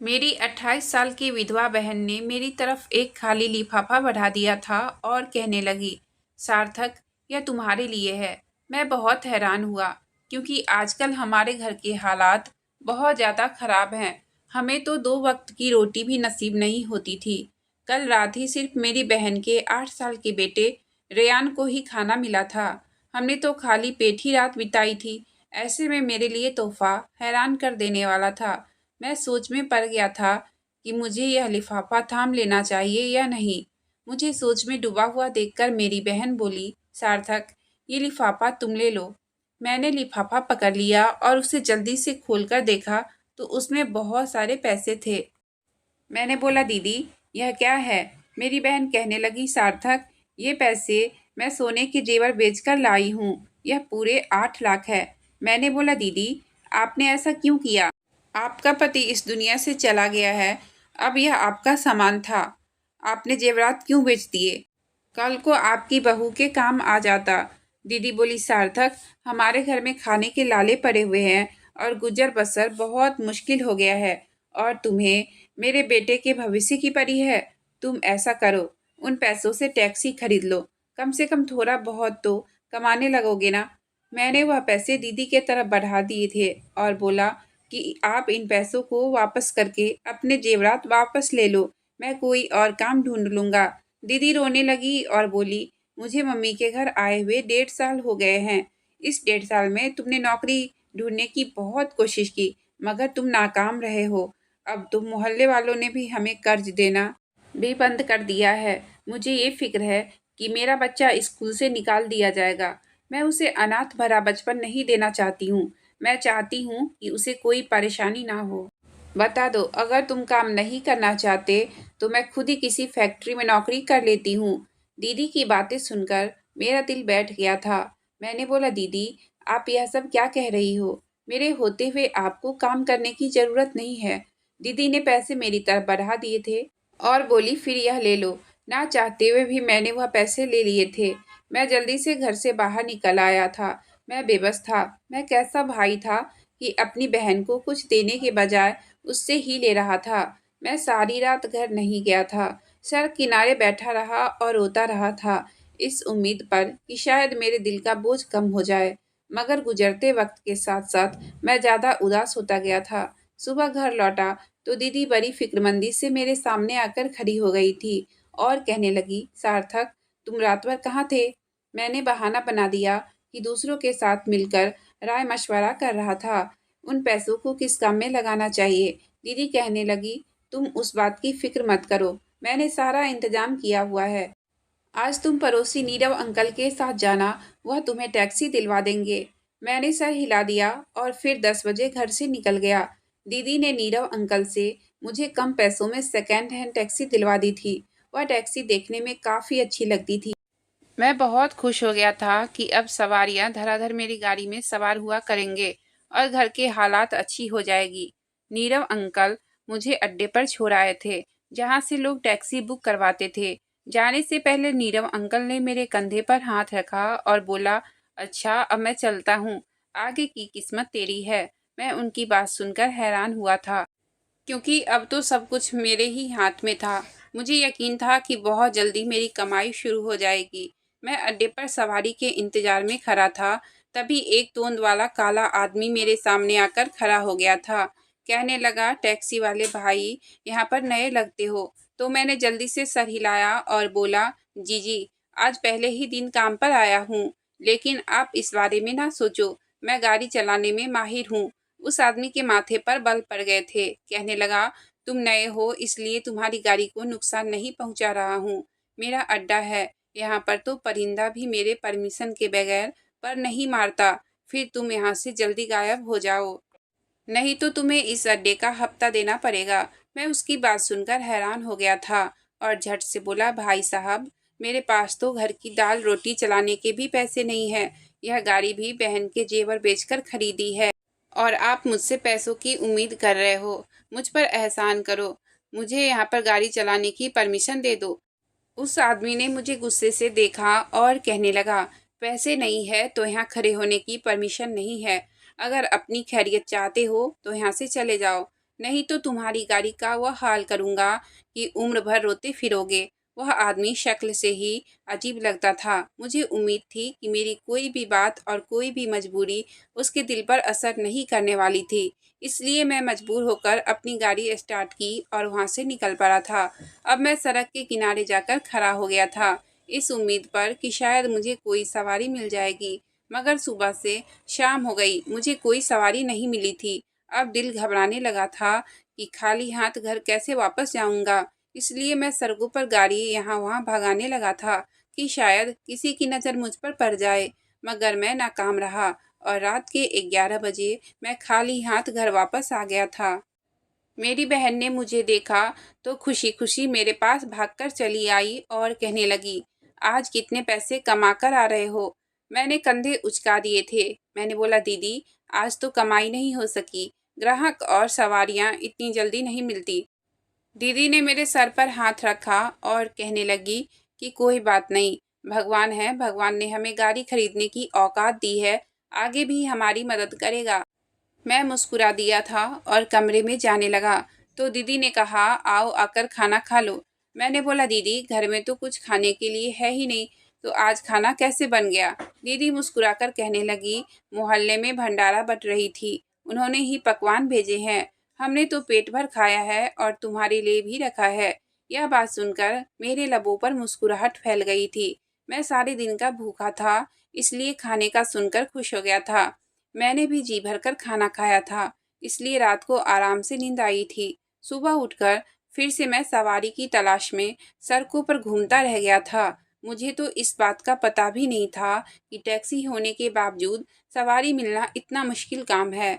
मेरी 28 साल की विधवा बहन ने मेरी तरफ एक खाली लिफाफा बढ़ा दिया था और कहने लगी, सार्थक, यह तुम्हारे लिए है। मैं बहुत हैरान हुआ क्योंकि आजकल हमारे घर के हालात बहुत ज़्यादा खराब हैं। हमें तो 2 वक्त की रोटी भी नसीब नहीं होती थी। कल रात ही सिर्फ मेरी बहन के 8 साल के बेटे रेयान को ही खाना मिला था। हमने तो खाली पेट ही रात बिताई थी। ऐसे में मेरे लिए तोहफा हैरान कर देने वाला था। मैं सोच में पड़ गया था कि मुझे यह लिफाफा थाम लेना चाहिए या नहीं। मुझे सोच में डूबा हुआ देखकर मेरी बहन बोली, सार्थक, ये लिफाफा तुम ले लो। मैंने लिफाफा पकड़ लिया और उसे जल्दी से खोलकर देखा तो उसमें बहुत सारे पैसे थे। मैंने बोला, दीदी, यह क्या है? मेरी बहन कहने लगी, सार्थक, ये पैसे मैं सोने के जेवर बेचकर लाई हूँ। यह पूरे 8 लाख है। मैंने बोला, दीदी, आपने ऐसा क्यों किया? आपका पति इस दुनिया से चला गया है। अब यह आपका सामान था। आपने जेवरात क्यों बेच दिए? कल को आपकी बहू के काम आ जाता। दीदी बोली, सार्थक, हमारे घर में खाने के लाले पड़े हुए हैं और गुजर बसर बहुत मुश्किल हो गया है और तुम्हें मेरे बेटे के भविष्य की पड़ी है। तुम ऐसा करो, उन पैसों से टैक्सी खरीद लो। कम से कम थोड़ा बहुत तो कमाने लगोगे ना। मैंने वह पैसे दीदी के तरफ बढ़ा दिए थे और बोला कि आप इन पैसों को वापस करके अपने जेवरात वापस ले लो। मैं कोई और काम ढूंढ लूँगा। दीदी रोने लगी और बोली, मुझे मम्मी के घर आए हुए 1.5 साल हो गए हैं। इस 1.5 साल में तुमने नौकरी ढूंढने की बहुत कोशिश की, मगर तुम नाकाम रहे हो। अब तो मोहल्ले वालों ने भी हमें कर्ज देना भी बंद कर दिया है। मुझे ये फिक्र है कि मेरा बच्चा स्कूल से निकाल दिया जाएगा। मैं उसे अनाथ भरा बचपन नहीं देना चाहती हूँ। मैं चाहती हूँ कि उसे कोई परेशानी ना हो। बता दो, अगर तुम काम नहीं करना चाहते तो मैं खुद ही किसी फैक्ट्री में नौकरी कर लेती हूँ। दीदी की बातें सुनकर मेरा दिल बैठ गया था। मैंने बोला, दीदी, आप यह सब क्या कह रही हो? मेरे होते हुए आपको काम करने की ज़रूरत नहीं है। दीदी ने पैसे मेरी तरफ बढ़ा दिए थे और बोली, फिर यह ले लो। ना चाहते हुए भी मैंने वह पैसे ले लिए थे। मैं जल्दी से घर से बाहर निकल आया था। मैं बेबस था। मैं कैसा भाई था कि अपनी बहन को कुछ देने के बजाय उससे ही ले रहा था। मैं सारी रात घर नहीं गया था। सड़क किनारे बैठा रहा और रोता रहा था, इस उम्मीद पर कि शायद मेरे दिल का बोझ कम हो जाए। मगर गुजरते वक्त के साथ साथ मैं ज़्यादा उदास होता गया था। सुबह घर लौटा तो दीदी बड़ी फिक्रमंदी से मेरे सामने आकर खड़ी हो गई थी और कहने लगी, सार्थक, तुम रात भर कहाँ थे? मैंने बहाना बना दिया कि दूसरों के साथ मिलकर राय मशवरा कर रहा था, उन पैसों को किस काम में लगाना चाहिए। दीदी कहने लगी, तुम उस बात की फिक्र मत करो, मैंने सारा इंतजाम किया हुआ है। आज तुम पड़ोसी नीरव अंकल के साथ जाना, वह तुम्हें टैक्सी दिलवा देंगे। मैंने सर हिला दिया और फिर 10 बजे घर से निकल गया। दीदी ने नीरव अंकल से मुझे कम पैसों में सेकेंड हैंड टैक्सी दिलवा दी थी। वह टैक्सी देखने में काफ़ी अच्छी लगती थी। मैं बहुत खुश हो गया था कि अब सवारियां धड़ाधड़ मेरी गाड़ी में सवार हुआ करेंगे और घर के हालात अच्छी हो जाएगी। नीरव अंकल मुझे अड्डे पर छोड़ आए थे, जहां से लोग टैक्सी बुक करवाते थे। जाने से पहले नीरव अंकल ने मेरे कंधे पर हाथ रखा और बोला, अच्छा, अब मैं चलता हूँ। आगे की किस्मत तेरी है। मैं उनकी बात सुनकर हैरान हुआ था, क्योंकि अब तो सब कुछ मेरे ही हाथ में था। मुझे यकीन था कि बहुत जल्दी मेरी कमाई शुरू हो जाएगी। मैं अड्डे पर सवारी के इंतजार में खड़ा था, तभी एक तोंद वाला काला आदमी मेरे सामने आकर खड़ा हो गया था। कहने लगा, टैक्सी वाले भाई, यहाँ पर नए लगते हो? तो मैंने जल्दी से सर हिलाया और बोला, जी जी, आज पहले ही दिन काम पर आया हूँ। लेकिन आप इस बारे में ना सोचो, मैं गाड़ी चलाने में माहिर हूँ। उस आदमी के माथे पर बल पड़ गए थे। कहने लगा, तुम नए हो इसलिए तुम्हारी गाड़ी को नुकसान नहीं पहुंचा रहा हूँ। मेरा अड्डा है, यहाँ पर तो परिंदा भी मेरे परमिशन के बगैर पर नहीं मारता। फिर तुम यहाँ से जल्दी गायब हो जाओ, नहीं तो तुम्हें इस अड्डे का हफ्ता देना पड़ेगा। मैं उसकी बात सुनकर हैरान हो गया था और झट से बोला, भाई साहब, मेरे पास तो घर की दाल रोटी चलाने के भी पैसे नहीं है। यह गाड़ी भी बहन के जेवर बेचकर खरीदी है और आप मुझसे पैसों की उम्मीद कर रहे हो। मुझ पर एहसान करो, मुझे यहाँ पर गाड़ी चलाने की परमिशन दे दो। उस आदमी ने मुझे गुस्से से देखा और कहने लगा, पैसे नहीं है तो यहाँ खड़े होने की परमिशन नहीं है। अगर अपनी खैरियत चाहते हो तो यहाँ से चले जाओ, नहीं तो तुम्हारी गाड़ी का वह हाल करूँगा कि उम्र भर रोते फिरोगे। वह आदमी शक्ल से ही अजीब लगता था। मुझे उम्मीद थी कि मेरी कोई भी बात और कोई भी मजबूरी उसके दिल पर असर नहीं करने वाली थी। इसलिए मैं मजबूर होकर अपनी गाड़ी स्टार्ट की और वहाँ से निकल पड़ा था। अब मैं सड़क के किनारे जाकर खड़ा हो गया था, इस उम्मीद पर कि शायद मुझे कोई सवारी मिल जाएगी। मगर सुबह से शाम हो गई, मुझे कोई सवारी नहीं मिली थी। अब दिल घबराने लगा था कि खाली हाथ घर कैसे वापस जाऊंगा। इसलिए मैं सड़कों पर गाड़ी यहाँ वहाँ भगाने लगा था कि शायद किसी की नज़र मुझ पर पड़ जाए। मगर मैं नाकाम रहा और रात के 11 बजे मैं खाली हाथ घर वापस आ गया था। मेरी बहन ने मुझे देखा तो खुशी-खुशी मेरे पास भागकर चली आई और कहने लगी, "आज कितने पैसे कमा कर आ रहे हो?" मैंने कंधे उचका दिए थे। मैंने बोला, "दीदी, आज तो कमाई नहीं हो सकी। ग्राहक और सवारियाँ इतनी जल्दी नहीं मिलती।" दीदी ने मेरे सर पर हाथ रखा और कहने लगी कि कोई बात नहीं, भगवान है, भगवान ने हमें गाड़ी खरीदने की औकात दी है, आगे भी हमारी मदद करेगा। मैं मुस्कुरा दिया था और कमरे में जाने लगा तो दीदी ने कहा, आओ आकर खाना खा लो। मैंने बोला, दीदी घर में तो कुछ खाने के लिए है ही नहीं, तो आज खाना कैसे बन गया? दीदी मुस्कुराकर कहने लगी, मोहल्ले में भंडारा बट रही थी, उन्होंने ही पकवान भेजे हैं, हमने तो पेट भर खाया है और तुम्हारे लिए भी रखा है। यह बात सुनकर मेरे लबों पर मुस्कुराहट फैल गई थी। मैं सारे दिन का भूखा था, इसलिए खाने का सुनकर खुश हो गया था। मैंने भी जी भरकर खाना खाया था, इसलिए रात को आराम से नींद आई थी। सुबह उठकर फिर से मैं सवारी की तलाश में सड़कों पर घूमता रह गया था। मुझे तो इस बात का पता भी नहीं था कि टैक्सी होने के बावजूद सवारी मिलना इतना मुश्किल काम है।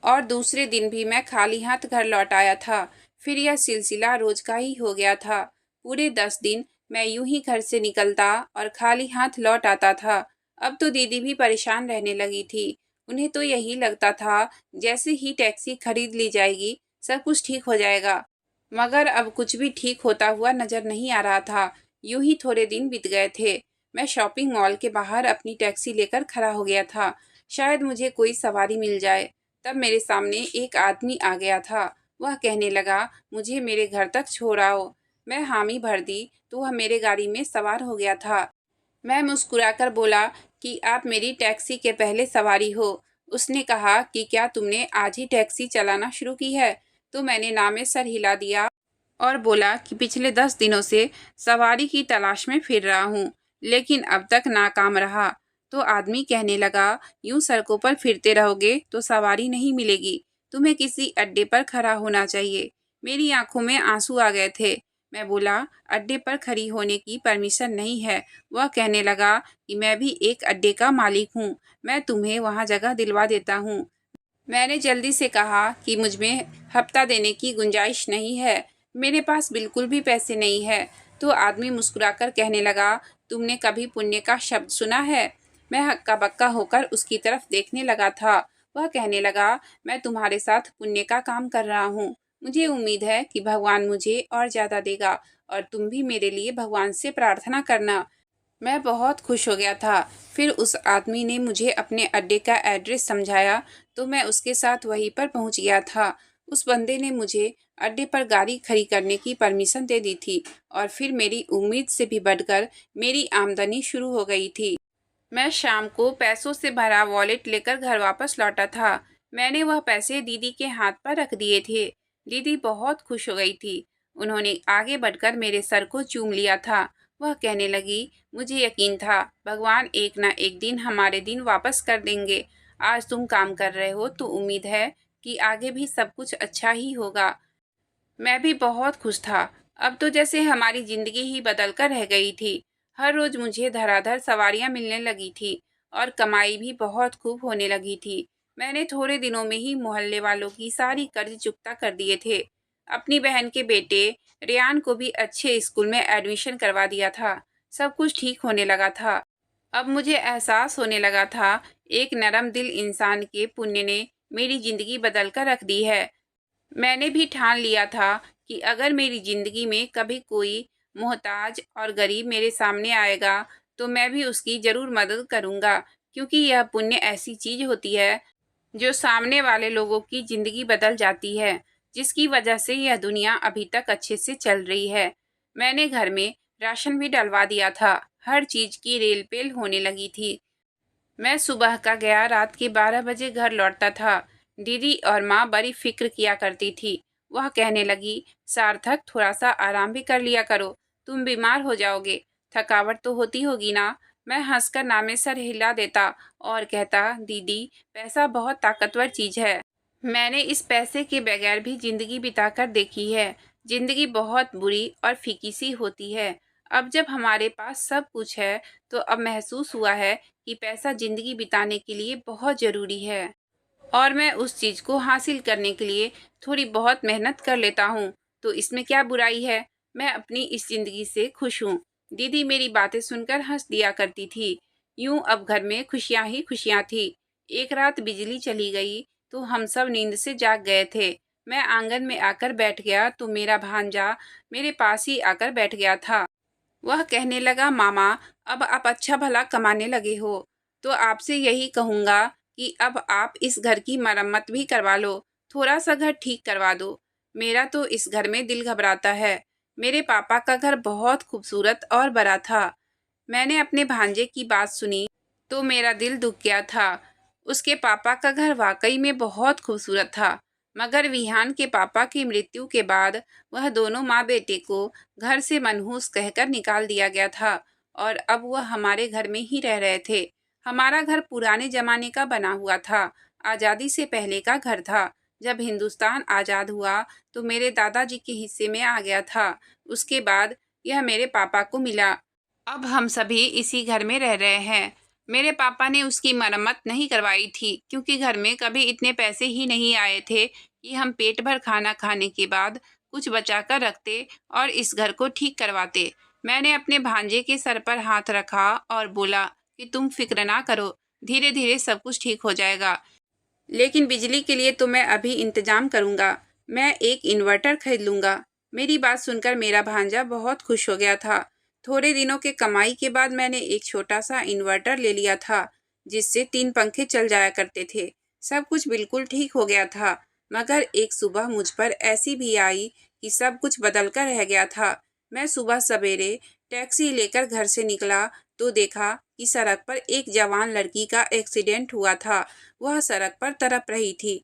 और दूसरे दिन भी मैं खाली हाथ घर लौट आया था। फिर यह सिलसिला रोज का ही हो गया था। पूरे 10 दिन मैं यूं ही घर से निकलता और खाली हाथ लौट आता था। अब तो दीदी भी परेशान रहने लगी थी। उन्हें तो यही लगता था जैसे ही टैक्सी खरीद ली जाएगी सब कुछ ठीक हो जाएगा। मगर अब कुछ भी ठीक होता हुआ नजर नहीं आ रहा था। यूं ही थोड़े दिन बीत गए थे। मैं शॉपिंग मॉल के बाहर अपनी टैक्सी लेकर खड़ा हो गया था। शायद मुझे कोई सवारी मिल जाए। तब मेरे सामने एक आदमी आ गया था। वह कहने लगा, मुझे मेरे घर तक छोड़ आओ। मैं हामी भर दी तो वह मेरे गाड़ी में सवार हो गया था। मैं मुस्कुराकर बोला कि आप मेरी टैक्सी के पहले सवारी हो। उसने कहा कि क्या तुमने आज ही टैक्सी चलाना शुरू की है? तो मैंने ना में सर हिला दिया और बोला कि पिछले 10 दिनों से सवारी की तलाश में फिर रहा हूँ, लेकिन अब तक नाकाम रहा। तो आदमी कहने लगा, यूं सड़कों पर फिरते रहोगे तो सवारी नहीं मिलेगी, तुम्हें किसी अड्डे पर खड़ा होना चाहिए। मेरी आंखों में आंसू आ गए थे। मैं बोला, अड्डे पर खड़ी होने की परमिशन नहीं है। वह कहने लगा कि मैं भी एक अड्डे का मालिक हूँ, मैं तुम्हें वहाँ जगह दिलवा देता हूँ। मैंने जल्दी से कहा कि मुझ में हफ्ता देने की गुंजाइश नहीं है, मेरे पास बिल्कुल भी पैसे नहीं है। तो आदमी मुस्कुराकर कहने लगा, तुमने कभी पुण्य का शब्द सुना है? मैं हक्का बक्का होकर उसकी तरफ देखने लगा था। वह कहने लगा, मैं तुम्हारे साथ पुण्य का काम कर रहा हूँ, मुझे उम्मीद है कि भगवान मुझे और ज़्यादा देगा और तुम भी मेरे लिए भगवान से प्रार्थना करना। मैं बहुत खुश हो गया था। फिर उस आदमी ने मुझे अपने अड्डे का एड्रेस समझाया तो मैं उसके साथ वहीं पर पहुंच गया था। उस बंदे ने मुझे अड्डे पर गाड़ी खड़ी करने की परमिशन दे दी थी और फिर मेरी उम्मीद से भी बढ़कर मेरी आमदनी शुरू हो गई थी। मैं शाम को पैसों से भरा वॉलेट लेकर घर वापस लौटा था। मैंने वह पैसे दीदी के हाथ पर रख दिए थे। दीदी बहुत खुश हो गई थी। उन्होंने आगे बढ़कर मेरे सर को चूम लिया था। वह कहने लगी, मुझे यकीन था भगवान एक ना एक दिन हमारे दिन वापस कर देंगे। आज तुम काम कर रहे हो तो उम्मीद है कि आगे भी सब कुछ अच्छा ही होगा। मैं भी बहुत खुश था। अब तो जैसे हमारी जिंदगी ही बदल कर रह गई थी। हर रोज मुझे धड़ाधड़ सवारियां मिलने लगी थी और कमाई भी बहुत खूब होने लगी थी। मैंने थोड़े दिनों में ही मोहल्ले वालों की सारी कर्ज चुकता कर दिए थे। अपनी बहन के बेटे रेयान को भी अच्छे स्कूल में एडमिशन करवा दिया था। सब कुछ ठीक होने लगा था। अब मुझे एहसास होने लगा था, एक नरम दिल इंसान के पुण्य ने मेरी जिंदगी बदल कर रख दी है। मैंने भी ठान लिया था कि अगर मेरी ज़िंदगी में कभी कोई मोहताज और गरीब मेरे सामने आएगा तो मैं भी उसकी ज़रूर मदद करूँगा, क्योंकि यह पुण्य ऐसी चीज़ होती है जो सामने वाले लोगों की ज़िंदगी बदल जाती है। जिसकी वजह से यह दुनिया अभी तक अच्छे से चल रही है। मैंने घर में राशन भी डलवा दिया था। हर चीज की रेल-पेल होने लगी थी। मैं सुबह का गया रात के 12 बजे घर लौटता था। दीदी और माँ बड़ी फिक्र किया करती थी। वह कहने लगी, सार्थक थोड़ा सा आराम भी कर लिया करो, तुम बीमार हो जाओगे, थकावट तो होती होगी ना। मैं हंसकर नामे सर हिला देता और कहता, दीदी पैसा बहुत ताकतवर चीज है। मैंने इस पैसे के बगैर भी जिंदगी बिताकर देखी है। जिंदगी बहुत बुरी और फीकी सी होती है। अब जब हमारे पास सब कुछ है तो अब महसूस हुआ है कि पैसा जिंदगी बिताने के लिए बहुत ज़रूरी है और मैं उस चीज़ को हासिल करने के लिए थोड़ी बहुत मेहनत कर लेता हूँ, तो इसमें क्या बुराई है। मैं अपनी इस ज़िंदगी से खुश हूँ। दीदी मेरी बातें सुनकर हंस दिया करती थी। यूं अब घर में खुशियां ही खुशियां थी। एक रात बिजली चली गई तो हम सब नींद से जाग गए थे। मैं आंगन में आकर बैठ गया तो मेरा भांजा मेरे पास ही आकर बैठ गया था। वह कहने लगा, मामा अब आप अच्छा भला कमाने लगे हो, तो आपसे यही कहूँगा कि अब आप इस घर की मरम्मत भी करवा लो, थोड़ा सा घर ठीक करवा दो। मेरा तो इस घर में दिल घबराता है। मेरे पापा का घर बहुत खूबसूरत और बड़ा था। मैंने अपने भांजे की बात सुनी तो मेरा दिल दुख गया था। उसके पापा का घर वाकई में बहुत खूबसूरत था, मगर विहान के पापा की मृत्यु के बाद वह दोनों माँ बेटे को घर से मनहूस कहकर निकाल दिया गया था और अब वह हमारे घर में ही रह रहे थे। हमारा घर पुराने जमाने का बना हुआ था, आज़ादी से पहले का घर था। जब हिंदुस्तान आज़ाद हुआ तो मेरे दादाजी के हिस्से में आ गया था। उसके बाद यह मेरे पापा को मिला। अब हम सभी इसी घर में रह रहे हैं। मेरे पापा ने उसकी मरम्मत नहीं करवाई थी क्योंकि घर में कभी इतने पैसे ही नहीं आए थे कि हम पेट भर खाना खाने के बाद कुछ बचा कर रखते और इस घर को ठीक करवाते। मैंने अपने भांजे के सर पर हाथ रखा और बोला कि तुम फिक्र ना करो, धीरे धीरे सब कुछ ठीक हो जाएगा। लेकिन बिजली के लिए तो मैं अभी इंतजाम करूंगा। मैं एक इन्वर्टर खरीद लूंगा। मेरी बात सुनकर मेरा भांजा बहुत खुश हो गया था। थोड़े दिनों के कमाई के बाद मैंने एक छोटा सा इन्वर्टर ले लिया था, जिससे 3 पंखे चल जाया करते थे। सब कुछ बिल्कुल ठीक हो गया था, मगर एक सुबह मुझ पर ऐसी भी आई कि सब कुछ बदल कर रह गया था। मैं सुबह सवेरे टैक्सी लेकर घर से निकला तो देखा कि सड़क पर एक जवान लड़की का एक्सीडेंट हुआ था। वह सड़क पर तड़प रही थी।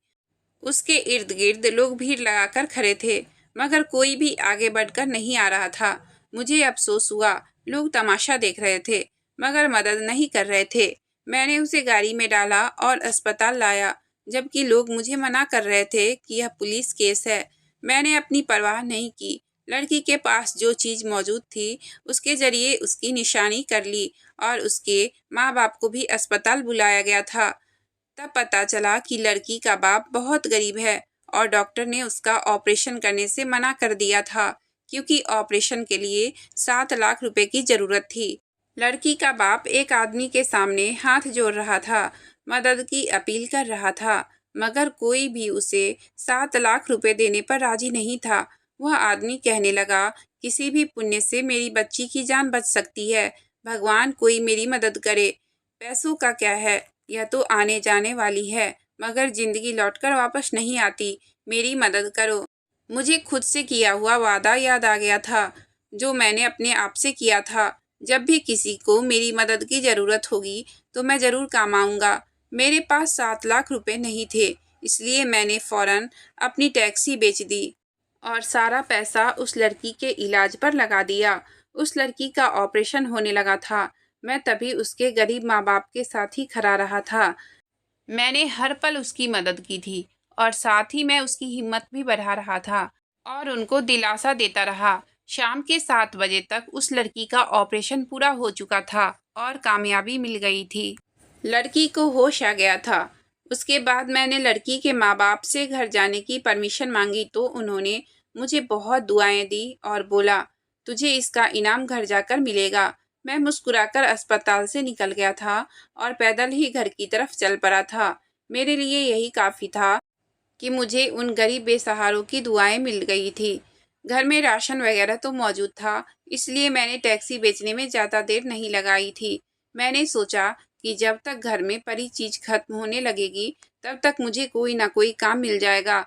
उसके इर्द गिर्द लोग भीड़ लगाकर खड़े थे, मगर कोई भी आगे बढ़कर नहीं आ रहा था। मुझे अफसोस हुआ। लोग तमाशा देख रहे थे, मगर मदद नहीं कर रहे थे। मैंने उसे गाड़ी में डाला और अस्पताल लाया, जबकि लोग मुझे मना कर रहे थे कि यह पुलिस केस है। मैंने अपनी परवाह नहीं की। लड़की के पास जो चीज मौजूद थी, उसके जरिए उसकी निशानी कर ली और उसके माँ बाप को भी अस्पताल बुलाया गया था। तब पता चला कि लड़की का बाप बहुत गरीब है और डॉक्टर ने उसका ऑपरेशन करने से मना कर दिया था, क्योंकि ऑपरेशन के लिए 7 लाख रुपए की जरूरत थी। लड़की का बाप एक आदमी के सामने हाथ जोड़ रहा था, मदद की अपील कर रहा था, मगर कोई भी उसे 7 लाख रुपए देने पर राजी नहीं था। वह आदमी कहने लगा, किसी भी पुण्य से मेरी बच्ची की जान बच सकती है। भगवान कोई मेरी मदद करे। पैसों का क्या है, यह तो आने जाने वाली है, मगर जिंदगी लौटकर वापस नहीं आती। मेरी मदद करो। मुझे खुद से किया हुआ वादा याद आ गया था, जो मैंने अपने आप से किया था। जब भी किसी को मेरी मदद की जरूरत होगी तो मैं जरूर काम आऊंगा। मेरे पास 7 लाख रुपए नहीं थे, इसलिए मैंने फौरन अपनी टैक्सी बेच दी और सारा पैसा उस लड़की के इलाज पर लगा दिया। उस लड़की का ऑपरेशन होने लगा था। मैं तभी उसके गरीब माँ बाप के साथ ही खड़ा रहा था। मैंने हर पल उसकी मदद की थी और साथ ही मैं उसकी हिम्मत भी बढ़ा रहा था और उनको दिलासा देता रहा। शाम के 7 बजे तक उस लड़की का ऑपरेशन पूरा हो चुका था और कामयाबी मिल गई थी। लड़की को होश आ गया था। उसके बाद मैंने लड़की के माँ बाप से घर जाने की परमिशन मांगी तो उन्होंने मुझे बहुत दुआएं दी और बोला, तुझे इसका इनाम घर जाकर मिलेगा। मैं मुस्कुराकर अस्पताल से निकल गया था और पैदल ही घर की तरफ चल पड़ा था। मेरे लिए यही काफ़ी था कि मुझे उन गरीब बेसहारों की दुआएं मिल गई थी। घर में राशन वगैरह तो मौजूद था, इसलिए मैंने टैक्सी बेचने में ज़्यादा देर नहीं लगाई थी। मैंने सोचा कि जब तक घर में पड़ी चीज़ खत्म होने लगेगी, तब तक मुझे कोई ना कोई काम मिल जाएगा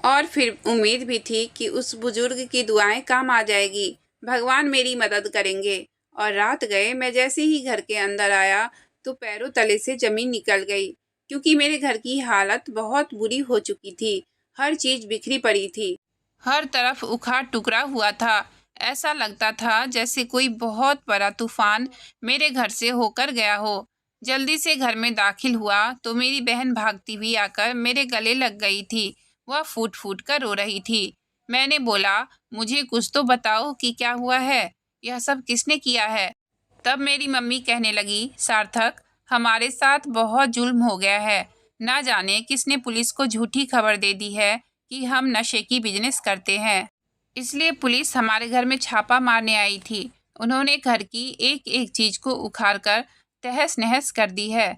और फिर उम्मीद भी थी कि उस बुजुर्ग की दुआएं काम आ जाएगी, भगवान मेरी मदद करेंगे। और रात गए, मैं जैसे ही घर के अंदर आया तो पैरों तले से जमीन निकल गई, क्योंकि मेरे घर की हालत बहुत बुरी हो चुकी थी। हर चीज बिखरी पड़ी थी, हर तरफ उखाड़ टुकड़ा हुआ था। ऐसा लगता था जैसे कोई बहुत बड़ा तूफान मेरे घर से होकर गया हो। जल्दी से घर में दाखिल हुआ तो मेरी बहन भागती हुई आकर मेरे गले लग गई थी। वह फूट फूट कर रो रही थी। मैंने बोला, मुझे कुछ तो बताओ कि क्या हुआ है, यह सब किसने किया है। तब मेरी मम्मी कहने लगी, सार्थक, हमारे साथ बहुत जुल्म हो गया है। ना जाने किसने पुलिस को झूठी खबर दे दी है कि हम नशे की बिजनेस करते हैं। इसलिए पुलिस हमारे घर में छापा मारने आई थी। उन्होंने घर की एक एक चीज को उखाड़ कर तहस नहस कर दी है।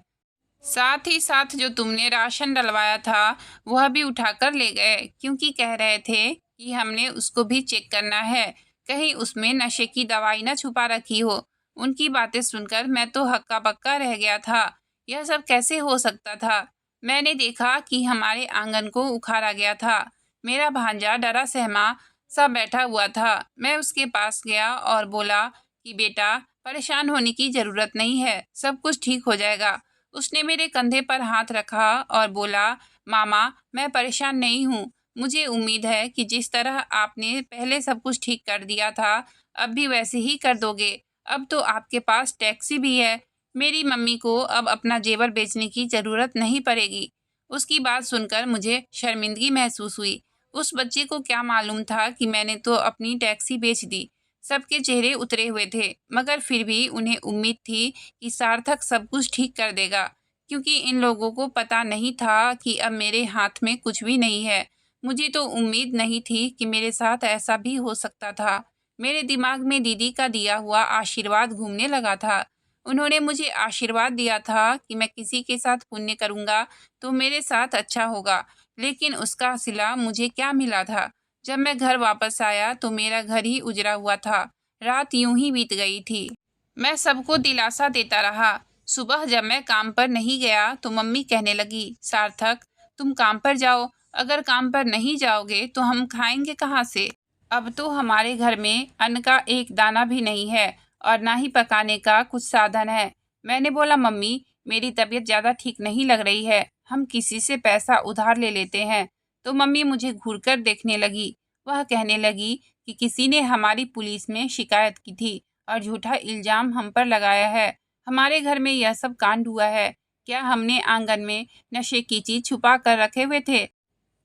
साथ ही साथ जो तुमने राशन डलवाया था वह भी उठाकर ले गए, क्योंकि कह रहे थे कि हमने उसको भी चेक करना है, कहीं उसमें नशे की दवाई न छुपा रखी हो। उनकी बातें सुनकर मैं तो हक्का बक्का रह गया था। यह सब कैसे हो सकता था। मैंने देखा कि हमारे आंगन को उखाड़ा गया था। मेरा भांजा डरा सहमा सा बैठा हुआ था। मैं उसके पास गया और बोला कि बेटा, परेशान होने की जरूरत नहीं है, सब कुछ ठीक हो जाएगा। उसने मेरे कंधे पर हाथ रखा और बोला, मामा, मैं परेशान नहीं हूँ। मुझे उम्मीद है कि जिस तरह आपने पहले सब कुछ ठीक कर दिया था, अब भी वैसे ही कर दोगे। अब तो आपके पास टैक्सी भी है। मेरी मम्मी को अब अपना जेवर बेचने की ज़रूरत नहीं पड़ेगी। उसकी बात सुनकर मुझे शर्मिंदगी महसूस हुई। उस बच्चे को क्या मालूम था कि मैंने तो अपनी टैक्सी बेच दी। सबके चेहरे उतरे हुए थे, मगर फिर भी उन्हें उम्मीद थी कि सार्थक सब कुछ ठीक कर देगा, क्योंकि इन लोगों को पता नहीं था कि अब मेरे हाथ में कुछ भी नहीं है। मुझे तो उम्मीद नहीं थी कि मेरे साथ ऐसा भी हो सकता था। मेरे दिमाग में दीदी का दिया हुआ आशीर्वाद घूमने लगा था। उन्होंने मुझे आशीर्वाद दिया था कि मैं किसी के साथ पुण्य करूंगा तो मेरे साथ अच्छा होगा, लेकिन उसका सिला मुझे क्या मिला था। जब मैं घर वापस आया तो मेरा घर ही उजड़ा हुआ था। रात यूं ही बीत गई थी। मैं सबको दिलासा देता रहा। सुबह जब मैं काम पर नहीं गया तो मम्मी कहने लगी, सार्थक, तुम काम पर जाओ। अगर काम पर नहीं जाओगे तो हम खाएंगे कहाँ से। अब तो हमारे घर में अन्न का एक दाना भी नहीं है और ना ही पकाने का कुछ साधन है। मैंने बोला, मम्मी, मेरी तबीयत ज़्यादा ठीक नहीं लग रही है, हम किसी से पैसा उधार ले लेते हैं। तो मम्मी मुझे घूरकर देखने लगी। वह कहने लगी कि किसी ने हमारी पुलिस में शिकायत की थी और झूठा इल्जाम हम पर लगाया है। हमारे घर में यह सब कांड हुआ है। क्या हमने आंगन में नशे की चीज छुपा कर रखे हुए थे।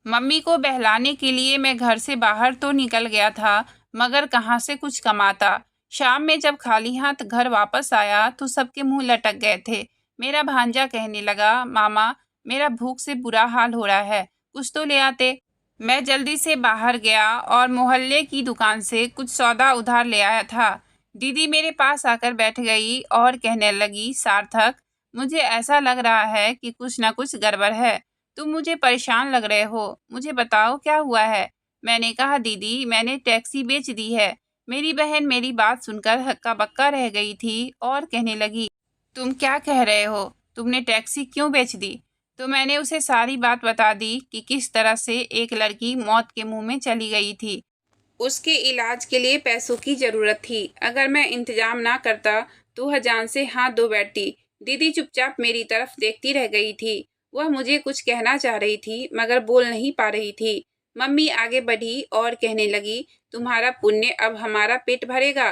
मम्मी को बहलाने के लिए मैं घर से बाहर तो निकल गया था, मगर कहाँ से कुछ कमाता। शाम में जब खाली हाथ घर वापस आया तो सबके मुंह लटक गए थे। मेरा भांजा कहने लगा, मामा, मेरा भूख से बुरा हाल हो रहा है, कुछ तो ले आते। मैं जल्दी से बाहर गया और मोहल्ले की दुकान से कुछ सौदा उधार ले आया था। दीदी मेरे पास आकर बैठ गई और कहने लगी, सार्थक, मुझे ऐसा लग रहा है कि कुछ न कुछ गड़बड़ है। तुम मुझे परेशान लग रहे हो, मुझे बताओ क्या हुआ है। मैंने कहा, दीदी, मैंने टैक्सी बेच दी है। मेरी बहन मेरी बात सुनकर हक्का बक्का रह गई थी और कहने लगी, तुम क्या कह रहे हो, तुमने टैक्सी क्यों बेच दी। तो मैंने उसे सारी बात बता दी कि किस तरह से एक लड़की मौत के मुंह में चली गई थी। उसके इलाज के लिए पैसों की जरूरत थी। अगर मैं इंतजाम ना करता तो वह जान से हाथ धो बैठती। दीदी चुपचाप मेरी तरफ देखती रह गई थी। वह मुझे कुछ कहना चाह रही थी, मगर बोल नहीं पा रही थी। मम्मी आगे बढ़ी और कहने लगी, तुम्हारा पुण्य अब हमारा पेट भरेगा।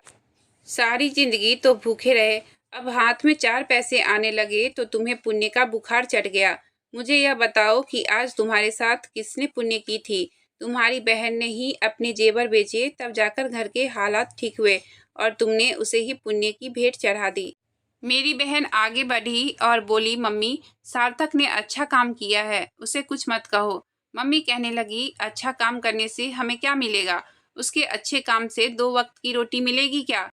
सारी जिंदगी तो भूखे रहे, अब हाथ में 4 पैसे आने लगे तो तुम्हें पुण्य का बुखार चढ़ गया। मुझे यह बताओ कि आज तुम्हारे साथ किसने पुण्य की थी। तुम्हारी बहन ने ही अपने जेवर बेचे, तब जाकर घर के हालात ठीक हुए और तुमने उसे ही पुण्य की भेंट चढ़ा दी। मेरी बहन आगे बढ़ी और बोली, मम्मी, सार्थक ने अच्छा काम किया है, उसे कुछ मत कहो। मम्मी कहने लगी, अच्छा काम करने से हमें क्या मिलेगा। उसके अच्छे काम से 2 वक्त की रोटी मिलेगी क्या।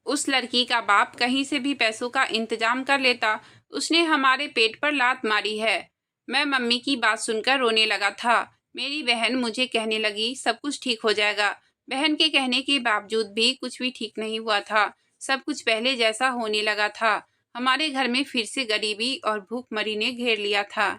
उस लड़की का बाप कहीं से भी पैसों का इंतजाम कर लेता। उसने हमारे पेट पर लात मारी है। मैं मम्मी की बात सुनकर रोने लगा था। मेरी बहन मुझे कहने लगी, सब कुछ ठीक हो जाएगा। बहन के कहने के बावजूद भी कुछ भी ठीक नहीं हुआ था। सब कुछ पहले जैसा होने लगा था। हमारे घर में फिर से गरीबी और भूखमरी ने घेर लिया था।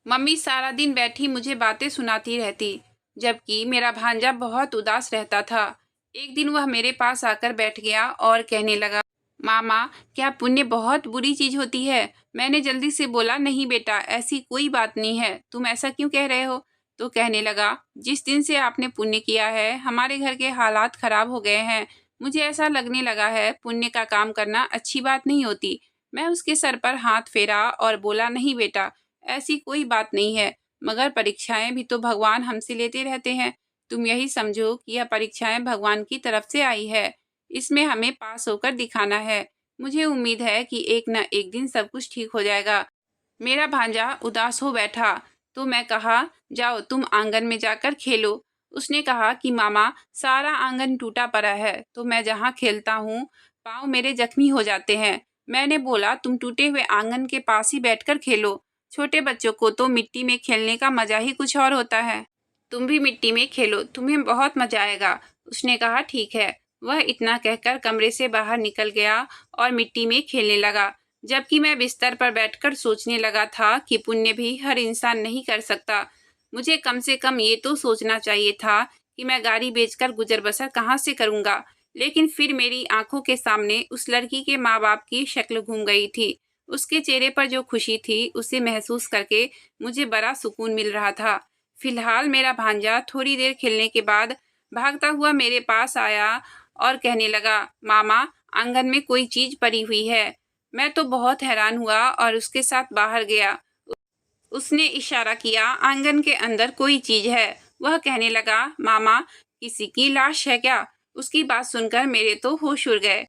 मम्मी सारा दिन बैठी मुझे बातें सुनाती रहती। जबकि मेरा भांजा बहुत उदास रहता था। एक दिन वह मेरे पास आकर बैठ गया और कहने लगा, मामा, क्या पुण्य बहुत बुरी चीज होती है? मैंने जल्दी से बोला, नहीं बेटा, ऐसी कोई बात नहीं है, तुम ऐसा क्यों कह रहे हो? तो कहने लगा, जिस दिन से आपने पुण्य किया है हमारे घर के हालात खराब हो गए हैं। मुझे ऐसा लगने लगा है पुण्य का काम करना अच्छी बात नहीं होती। मैं उसके सर पर हाथ फेरा और बोला, नहीं बेटा, ऐसी कोई बात नहीं है, मगर परीक्षाएं भी तो भगवान हमसे लेते रहते हैं। तुम यही समझो कि यह परीक्षाएं भगवान की तरफ से आई है, इसमें हमें पास होकर दिखाना है। मुझे उम्मीद है कि एक न एक दिन सब कुछ ठीक हो जाएगा। मेरा भांजा उदास हो बैठा तो मैं कहा, जाओ तुम आंगन में जाकर खेलो। उसने कहा कि मामा, सारा आंगन टूटा पड़ा है तो मैं जहाँ खेलता हूँ पाँव मेरे जख्मी हो जाते हैं। मैंने बोला, तुम टूटे हुए आंगन के पास ही बैठकर खेलो। छोटे बच्चों को तो मिट्टी में खेलने का मजा ही कुछ और होता है। तुम भी मिट्टी में खेलो, तुम्हें बहुत मजा आएगा। उसने कहा, ठीक है। वह इतना कहकर कमरे से बाहर निकल गया और मिट्टी में खेलने लगा, जबकि मैं बिस्तर पर बैठकर सोचने लगा था कि पुण्य भी हर इंसान नहीं कर सकता। मुझे कम से कम ये तो सोचना चाहिए था कि मैं गाड़ी बेचकर गुजर बसर कहाँ से करूँगा। लेकिन फिर मेरी आंखों के सामने उस लड़की के माँ बाप की शक्ल घूम गई थी। उसके चेहरे पर जो खुशी थी उसे महसूस करके मुझे बड़ा सुकून मिल रहा था। फिलहाल मेरा भांजा थोड़ी देर खेलने के बाद भागता हुआ मेरे पास आया और कहने लगा, मामा, आंगन में कोई चीज पड़ी हुई है। मैं तो बहुत हैरान हुआ और उसके साथ बाहर गया। उसने इशारा किया, आंगन के अंदर कोई चीज है। वह कहने लगा, मामा, किसी की लाश है क्या? उसकी बात सुनकर मेरे तो होश उड़ गए।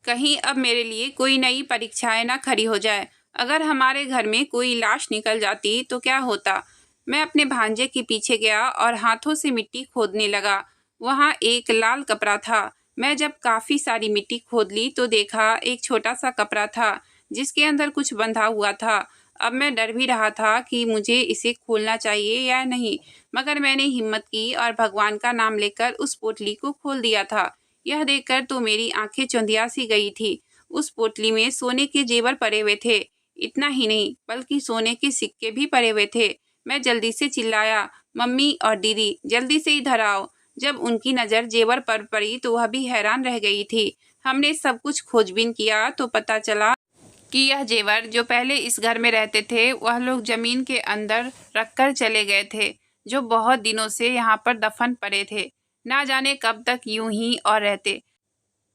कहीं अब मेरे लिए कोई नई परीक्षाएं ना खड़ी हो जाए। अगर हमारे घर में कोई लाश निकल जाती तो क्या होता? मैं अपने भांजे के पीछे गया और हाथों से मिट्टी खोदने लगा। वहाँ एक लाल कपड़ा था। मैं जब काफी सारी मिट्टी खोद ली तो देखा एक छोटा सा कपड़ा था जिसके अंदर कुछ बंधा हुआ था। अब मैं डर भी रहा था कि मुझे इसे खोलना चाहिए या नहीं, मगर मैंने हिम्मत की और भगवान का नाम लेकर उस पोटली को खोल दिया था। यह देखकर तो मेरी आंखें चौंधिया सी गई थी। उस पोटली में सोने के जेवर पड़े हुए थे। इतना ही नहीं, बल्कि सोने के सिक्के भी पड़े हुए थे। मैं जल्दी से चिल्लाया, मम्मी और दीदी, जल्दी से इधर आओ। जब उनकी नज़र जेवर पर पड़ी तो वह भी हैरान रह गई थी। हमने सब कुछ खोजबीन किया तो पता चला कि यह जेवर जो पहले इस घर में रहते थे वह लोग जमीन के अंदर रखकर चले गए थे, जो बहुत दिनों से यहाँ पर दफन पड़े थे। ना जाने कब तक यूं ही और रहते,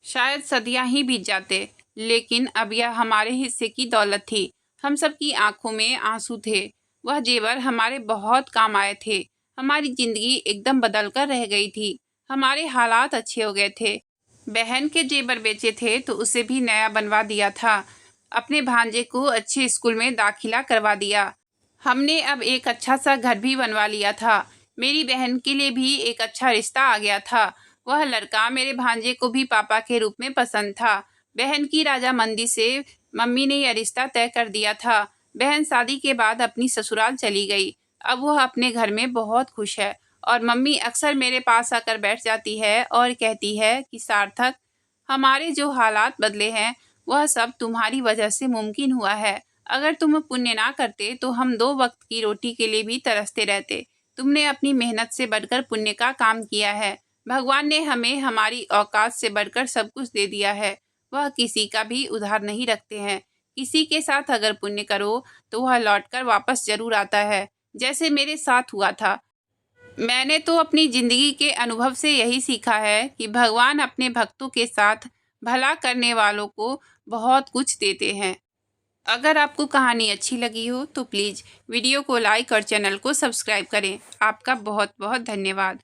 शायद सदियां ही बीत जाते। लेकिन अब यह हमारे हिस्से की दौलत थी। हम सबकी आंखों में आंसू थे। वह जेवर हमारे बहुत काम आए थे। हमारी जिंदगी एकदम बदल कर रह गई थी। हमारे हालात अच्छे हो गए थे। बहन के जेवर बेचे थे तो उसे भी नया बनवा दिया था। अपने भांजे को अच्छे स्कूल में दाखिला करवा दिया। हमने अब एक अच्छा सा घर भी बनवा लिया था। मेरी बहन के लिए भी एक अच्छा रिश्ता आ गया था। वह लड़का मेरे भांजे को भी पापा के रूप में पसंद था। बहन की राजामंदी से मम्मी ने यह रिश्ता तय कर दिया था। बहन शादी के बाद अपनी ससुराल चली गई। अब वह अपने घर में बहुत खुश है और मम्मी अक्सर मेरे पास आकर बैठ जाती है और कहती है कि सार्थक, हमारे जो हालात बदले हैं वह सब तुम्हारी वजह से मुमकिन हुआ है। अगर तुम पुण्य ना करते तो हम 2 वक्त की रोटी के लिए भी तरसते रहते। तुमने अपनी मेहनत से बढ़कर पुण्य का काम किया है। भगवान ने हमें हमारी औकात से बढ़कर सब कुछ दे दिया है। वह किसी का भी उधार नहीं रखते हैं। किसी के साथ अगर पुण्य करो तो वह लौटकर वापस जरूर आता है, जैसे मेरे साथ हुआ था। मैंने तो अपनी जिंदगी के अनुभव से यही सीखा है कि भगवान अपने भक्तों के साथ भला करने वालों को बहुत कुछ देते हैं। अगर आपको कहानी अच्छी लगी हो तो प्लीज़ वीडियो को लाइक और चैनल को सब्सक्राइब करें। आपका बहुत बहुत धन्यवाद।